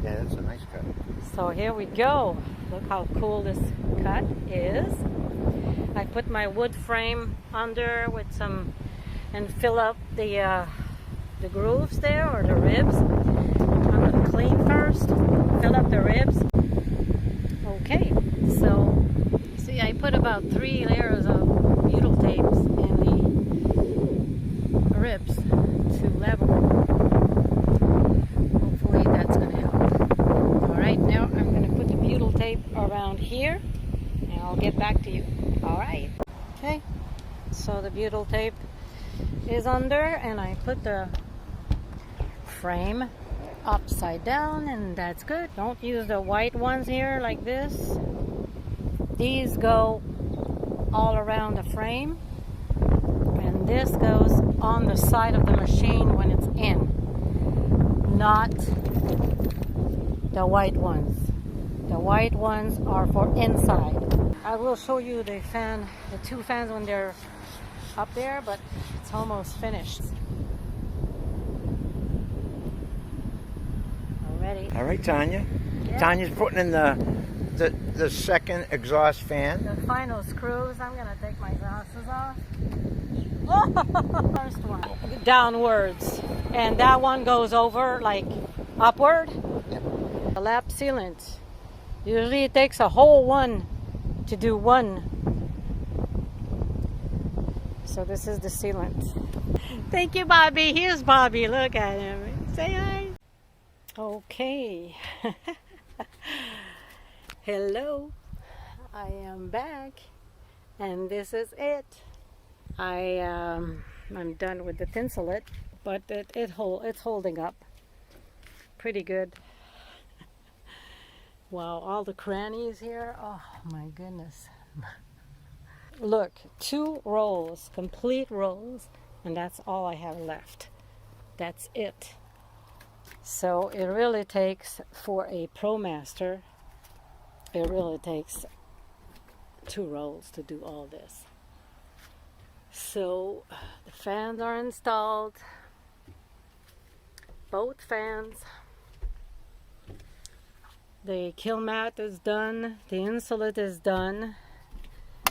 Yeah, that's a nice cut. So here we go. Look how cool this cut is. I put my wood frame under with some and fill up the grooves there, or the ribs. I'm going to clean first, fill up the ribs. Okay, so see, I put about 3 layers of butyl tapes in the ribs to level. Hopefully that's going to help. Alright, now I'm going to put the butyl tape around here and I'll get back to you. Alright. Okay, so the butyl tape is under and I put the frame upside down, and that's good. Don't use the white ones here like this. These go all around the frame, and this goes on the side of the machine when it's in, not the white ones. The white ones are for inside. I will show you the fan, the 2 fans when they're up there, but it's almost finished. Already. All right, Tanya. Yeah. Tanya's putting in the second exhaust fan. The final screws. I'm gonna take my glasses off. Oh, first one downwards, and that one goes over like upward. Yep. The lap sealant. Usually it takes a whole one to do one. So this is the sealant. Thank you, Bobby. Here's Bobby. Look at him. Say hi. Okay. Hello. I am back, and this is it. I'm done with the Thinsulate, but it's holding up pretty good. Wow, all the crannies here. Oh my goodness. Look, 2 rolls, complete rolls, and that's all I have left. That's it. So it really takes, for a Promaster, it really takes 2 rolls to do all this. So the fans are installed, both fans. The kill mat is done, the insulate is done.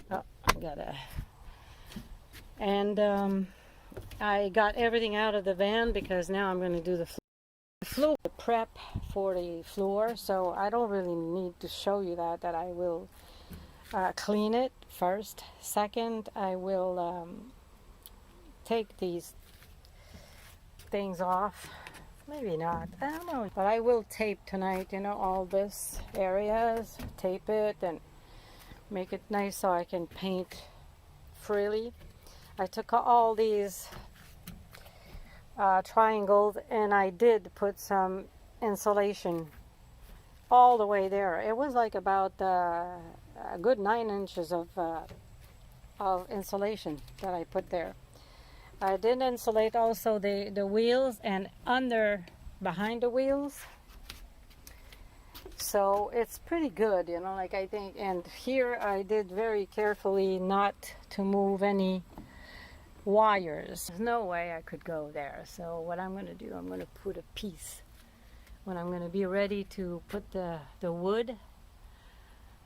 Oh, I gotta. And I got everything out of the van because now I'm going to do the floor prep for the floor. So I don't really need to show you that I will clean it first. Second, I will take these things off. Maybe not, I don't know, but I will tape tonight, you know, all this areas, tape it and make it nice so I can paint freely. I took all these triangles and I did put some insulation all the way there. It was like about a good 9 inches of insulation that I put there. I did insulate also the wheels and behind the wheels. So it's pretty good, you know, like I think. And here I did very carefully not to move any wires. There's no way I could go there. So what I'm going to do, I'm going to put a piece when I'm going to be ready to put the wood.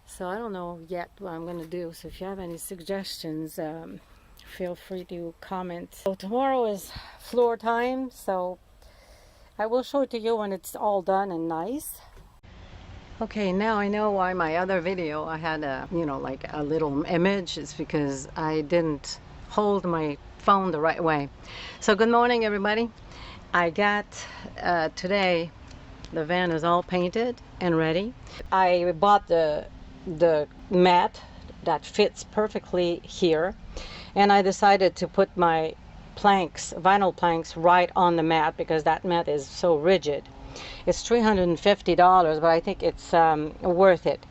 So I don't know yet what I'm going to do. So if you have any suggestions, feel free to comment. So tomorrow is floor time, so I will show it to you when it's all done and nice. Okay, now I know why my other video I had a, you know, like a little image. It's because I didn't hold my phone the right way. So good morning, everybody. I got today the van is all painted and ready. I bought the mat that fits perfectly here, and I decided to put my planks, vinyl planks, right on the mat because that mat is so rigid. It's $350, but I think it's worth it,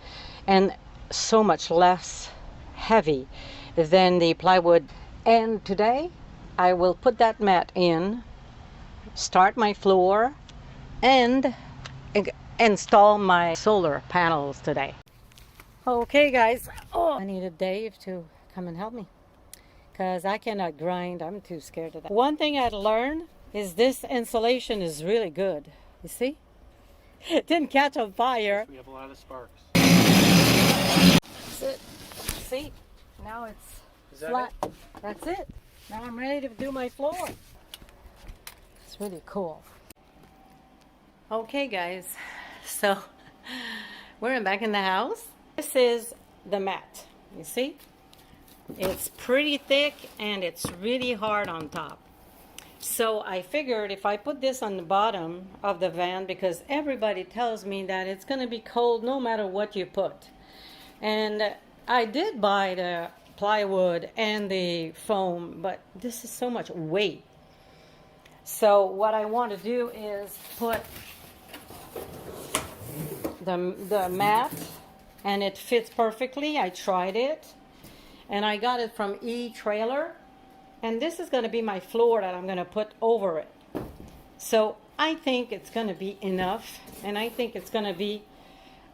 and so much less heavy than the plywood. And today I will put that mat in, start my floor, and install my solar panels today. Okay guys, I needed Dave to come and help me because I cannot grind. I'm too scared of that. One thing I learned is this insulation is really good. You see? Didn't catch on fire. We have a lot of sparks. That's it. See? Now it's Is that flat. That's it. Now I'm ready to do my floor. It's really cool. Okay, guys. So we're back in the house. This is the mat. You see? It's pretty thick and it's really hard on top. So I figured if I put this on the bottom of the van, because everybody tells me that it's going to be cold no matter what you put. And I did buy the plywood and the foam, but this is so much weight. So what I want to do is put the mat, and it fits perfectly. I tried it, and I got it from E-Trailer. And this is going to be my floor that I'm going to put over it. So I think it's going to be enough. And I think it's going to be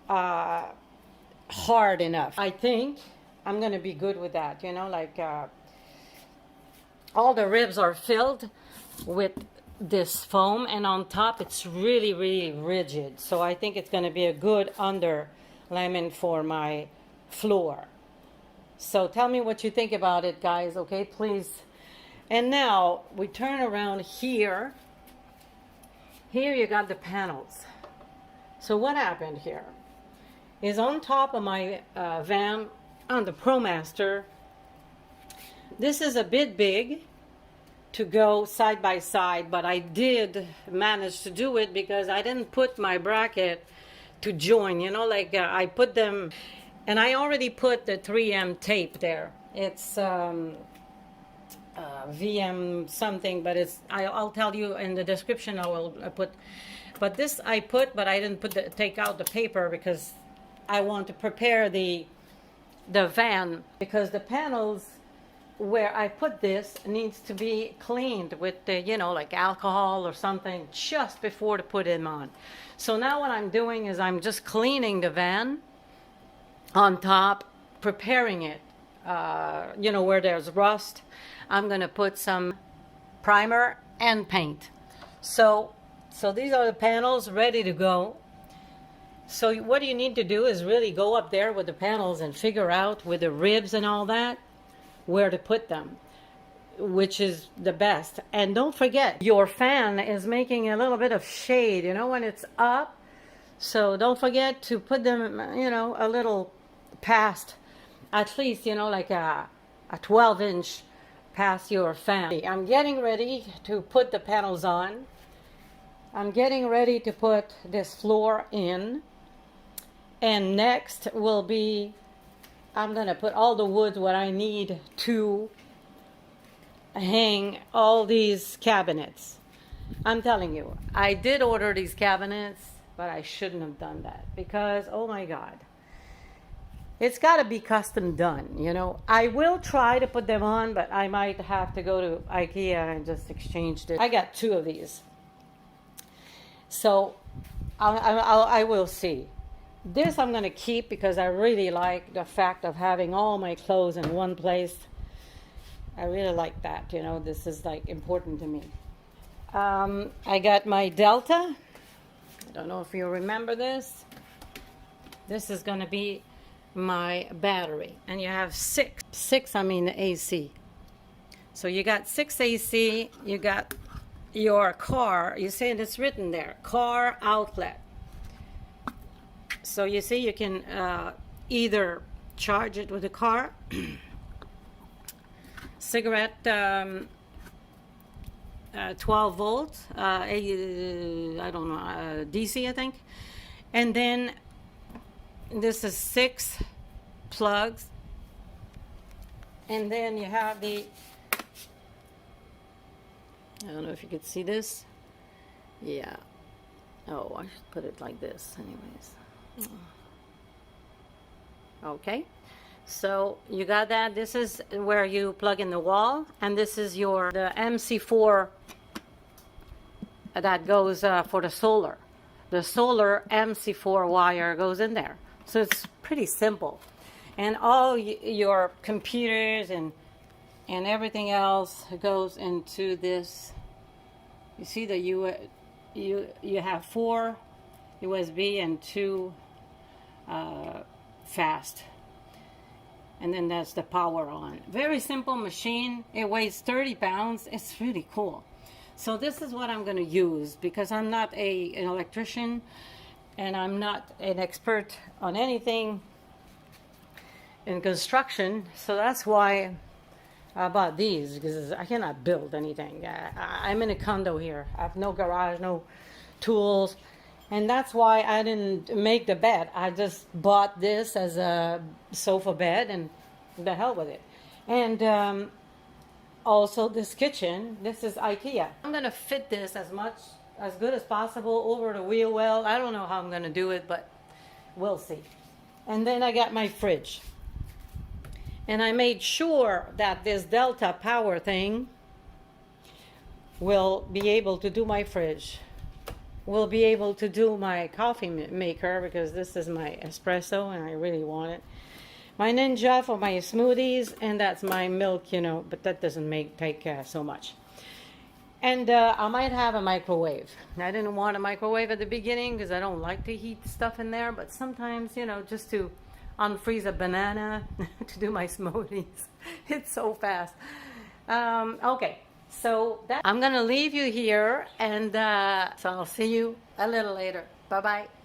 hard enough. I think I'm going to be good with that. You know, like all the ribs are filled with this foam. And on top, it's really, really rigid. So I think it's going to be a good underlayment for my floor. So tell me what you think about it, guys. Okay, please. And now we turn around here. Here you got the panels. So what happened here is on top of my van on the Promaster, this is a bit big to go side by side, but I did manage to do it because I didn't put my bracket to join, you know, like I put them, and I already put the 3M tape there. It's VM something, but it's I'll tell you in the description. I will put, but this I put, but I didn't put take out the paper because I want to prepare the van, because the panels where I put this needs to be cleaned with the, you know, like alcohol or something just before to put them on. So now what I'm doing is I'm just cleaning the van on top, preparing it, you know, where there's rust. I'm going to put some primer and paint. So these are the panels ready to go. So what you need to do is really go up there with the panels and figure out with the ribs and all that where to put them, which is the best. And don't forget, your fan is making a little bit of shade, you know, when it's up. So don't forget to put them, you know, a little past, at least, you know, like a 12-inch past your fan. I'm getting ready to put the panels on. I'm getting ready to put this floor in. And next will be, I'm going to put all the wood what I need to hang all these cabinets. I'm telling you, I did order these cabinets, but I shouldn't have done that because, oh my God, it's got to be custom done, you know. I will try to put them on, but I might have to go to IKEA and just exchange it. I got 2 of these. So I will see. This I'm going to keep because I really like the fact of having all my clothes in one place. I really like that, you know. This is like important to me. I got my Delta. I don't know if you remember this. This is going to be my battery. And you have six AC. So you got 6 AC. You got your car. You see it's written there, car outlet. So you see you can either charge it with a car, cigarette, 12 volts, I don't know, DC I think. And then this is 6 plugs. And then you have the, I don't know if you could see this. Yeah. Oh, I should put it like this anyways. Okay, so you got that. This is where you plug in the wall, and this is the MC4 that goes for the solar. The solar MC4 wire goes in there. So it's pretty simple. And all your computers and everything else goes into this. You see that you have 4 USB and 2 fast. And then that's the power on. Very simple machine. It weighs 30 pounds. It's really cool. So this is what I'm going to use because I'm not an electrician and I'm not an expert on anything in construction. So that's why I bought these, because I cannot build anything. I'm in a condo here. I have no garage, no tools. And that's why I didn't make the bed. I just bought this as a sofa bed and the hell with it. And also this kitchen, this is IKEA. I'm gonna fit this as good as possible over the wheel well. I don't know how I'm gonna do it, but we'll see. And then I got my fridge. And I made sure that this Delta power thing will be able to do my fridge. Will be able to do my coffee maker, because this is my espresso and I really want it. My Ninja for my smoothies, and that's my milk, you know, but that doesn't take so much. And I might have a microwave. I didn't want a microwave at the beginning because I don't like to heat stuff in there, but sometimes, you know, just to unfreeze a banana to do my smoothies. It's so fast. Okay. So I'm going to leave you here, and so I'll see you a little later. Bye-bye.